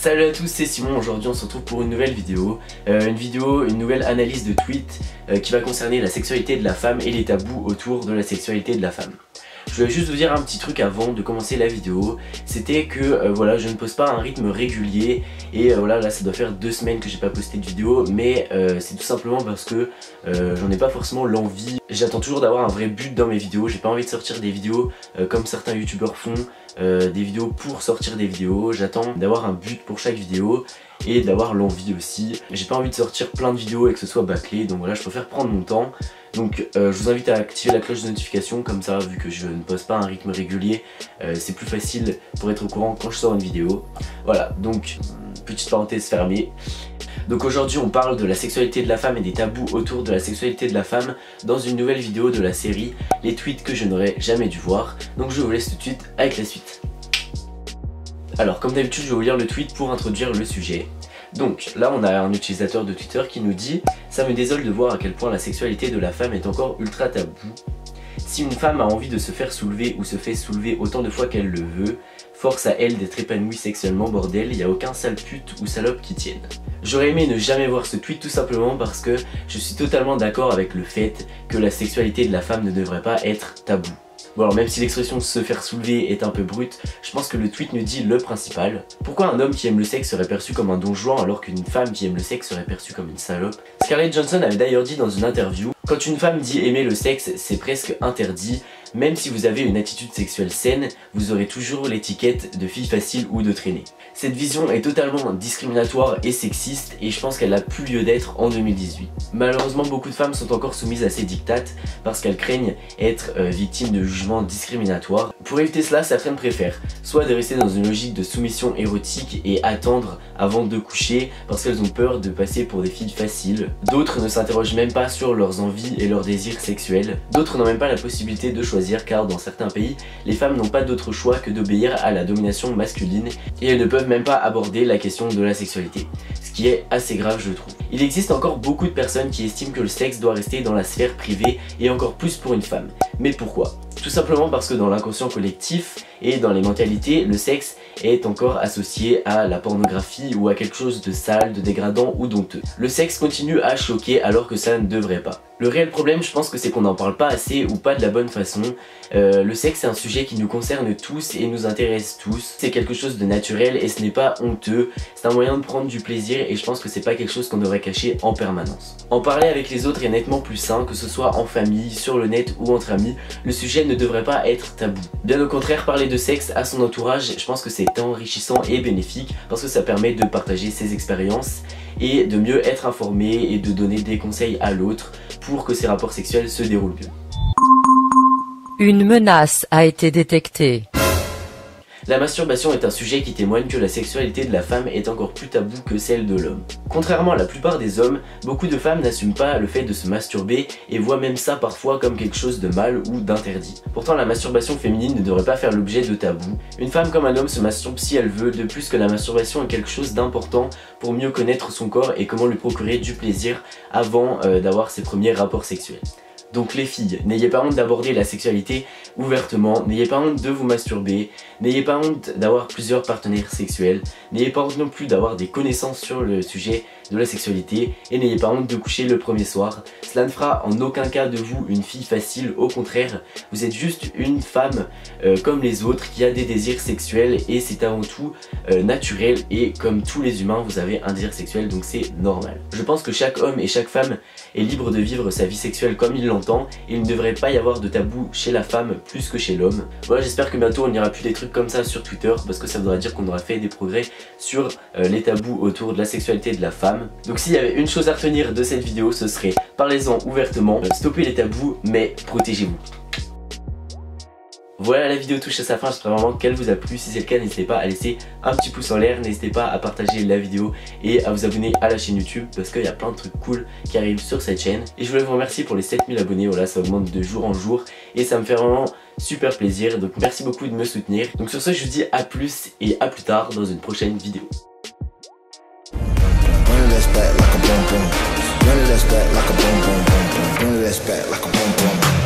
Salut à tous, c'est Simon. Aujourd'hui on se retrouve pour une nouvelle vidéo. Une nouvelle analyse de tweet qui va concerner la sexualité de la femme et les tabous autour de la sexualité de la femme. Je voulais juste vous dire un petit truc avant de commencer la vidéo. C'était que voilà, je ne poste pas à un rythme régulier. Et voilà, là ça doit faire 2 semaines que j'ai pas posté de vidéo. Mais c'est tout simplement parce que j'en ai pas forcément l'envie. J'attends toujours d'avoir un vrai but dans mes vidéos. J'ai pas envie de sortir des vidéos comme certains youtubeurs font, des vidéos pour sortir des vidéos. J'attends d'avoir un but pour chaque vidéo et d'avoir l'envie aussi. J'ai pas envie de sortir plein de vidéos et que ce soit bâclé. Donc voilà, je préfère prendre mon temps. Donc je vous invite à activer la cloche de notification, comme ça vu que je ne poste pas à un rythme régulier, c'est plus facile pour être au courant quand je sors une vidéo. Voilà, donc petite parenthèse fermée. Donc aujourd'hui on parle de la sexualité de la femme et des tabous autour de la sexualité de la femme dans une nouvelle vidéo de la série Les tweets que je n'aurais jamais dû voir. Donc je vous laisse tout de suite avec la suite. Alors comme d'habitude je vais vous lire le tweet pour introduire le sujet. Donc là on a un utilisateur de Twitter qui nous dit « Ça me désole de voir à quel point la sexualité de la femme est encore ultra tabou. Si une femme a envie de se faire soulever ou se fait soulever autant de fois qu'elle le veut, force à elle d'être épanouie sexuellement, bordel, y a aucun sale pute ou salope qui tienne. » J'aurais aimé ne jamais voir ce tweet tout simplement parce que je suis totalement d'accord avec le fait que la sexualité de la femme ne devrait pas être tabou. Bon alors même si l'expression se faire soulever est un peu brute, je pense que le tweet nous dit le principal. Pourquoi un homme qui aime le sexe serait perçu comme un don Juan alors qu'une femme qui aime le sexe serait perçue comme une salope? Scarlett Johansson avait d'ailleurs dit dans une interview: quand une femme dit aimer le sexe, c'est presque interdit. Même si vous avez une attitude sexuelle saine, vous aurez toujours l'étiquette de fille facile ou de traînée. Cette vision est totalement discriminatoire et sexiste et je pense qu'elle n'a plus lieu d'être en 2018. Malheureusement, beaucoup de femmes sont encore soumises à ces dictates parce qu'elles craignent être victimes de jugements discriminatoires. Pour éviter cela, certaines préfèrent soit de rester dans une logique de soumission érotique et attendre avant de coucher parce qu'elles ont peur de passer pour des filles faciles. D'autres ne s'interrogent même pas sur leurs envies et leurs désirs sexuels. D'autres n'ont même pas la possibilité de choisir car dans certains pays, les femmes n'ont pas d'autre choix que d'obéir à la domination masculine et elles ne peuvent même pas aborder la question de la sexualité. Ce qui est assez grave je trouve. Il existe encore beaucoup de personnes qui estiment que le sexe doit rester dans la sphère privée et encore plus pour une femme. Mais pourquoi? Tout simplement parce que dans l'inconscient collectif et dans les mentalités, le sexe est encore associé à la pornographie ou à quelque chose de sale, de dégradant ou d'honteux. Le sexe continue à choquer alors que ça ne devrait pas. Le réel problème, je pense que c'est qu'on n'en parle pas assez ou pas de la bonne façon. Le sexe est un sujet qui nous concerne tous et nous intéresse tous. C'est quelque chose de naturel et ce n'est pas honteux. C'est un moyen de prendre du plaisir et je pense que c'est pas quelque chose qu'on devrait cacher en permanence. En parler avec les autres est nettement plus sain, que ce soit en famille, sur le net ou entre amis. Le sujet ne devrait pas être tabou. Bien au contraire, parler de sexe à son entourage, je pense que c'est enrichissant et bénéfique parce que ça permet de partager ses expériences et de mieux être informé et de donner des conseils à l'autre pour que ses rapports sexuels se déroulent mieux. Une menace a été détectée. La masturbation est un sujet qui témoigne que la sexualité de la femme est encore plus taboue que celle de l'homme. Contrairement à la plupart des hommes, beaucoup de femmes n'assument pas le fait de se masturber et voient même ça parfois comme quelque chose de mal ou d'interdit. Pourtant la masturbation féminine ne devrait pas faire l'objet de tabous. Une femme comme un homme se masturbe si elle veut, de plus que la masturbation est quelque chose d'important pour mieux connaître son corps et comment lui procurer du plaisir avant d'avoir ses premiers rapports sexuels. Donc les filles, n'ayez pas honte d'aborder la sexualité ouvertement, n'ayez pas honte de vous masturber, n'ayez pas honte d'avoir plusieurs partenaires sexuels, n'ayez pas honte non plus d'avoir des connaissances sur le sujet de la sexualité et n'ayez pas honte de coucher le premier soir. Cela ne fera en aucun cas de vous une fille facile, au contraire, vous êtes juste une femme comme les autres qui a des désirs sexuels et c'est avant tout naturel et comme tous les humains vous avez un désir sexuel donc c'est normal. Je pense que chaque homme et chaque femme est libre de vivre sa vie sexuelle comme il l'entend et il ne devrait pas y avoir de tabou chez la femme plus que chez l'homme. Voilà, j'espère que bientôt on n'ira plus des trucs comme ça sur Twitter parce que ça voudra dire qu'on aura fait des progrès sur les tabous autour de la sexualité de la femme. Donc s'il y avait une chose à retenir de cette vidéo, ce serait parlez-en ouvertement, stoppez les tabous mais protégez-vous. Voilà, la vidéo touche à sa fin, j'espère vraiment qu'elle vous a plu. Si c'est le cas, n'hésitez pas à laisser un petit pouce en l'air, n'hésitez pas à partager la vidéo et à vous abonner à la chaîne YouTube parce qu'il y a plein de trucs cool qui arrivent sur cette chaîne. Et je voulais vous remercier pour les 7000 abonnés, voilà, ça augmente de jour en jour et ça me fait vraiment super plaisir. Donc merci beaucoup de me soutenir. Donc sur ce, je vous dis à plus et à plus tard dans une prochaine vidéo. Run it back like a boom boom.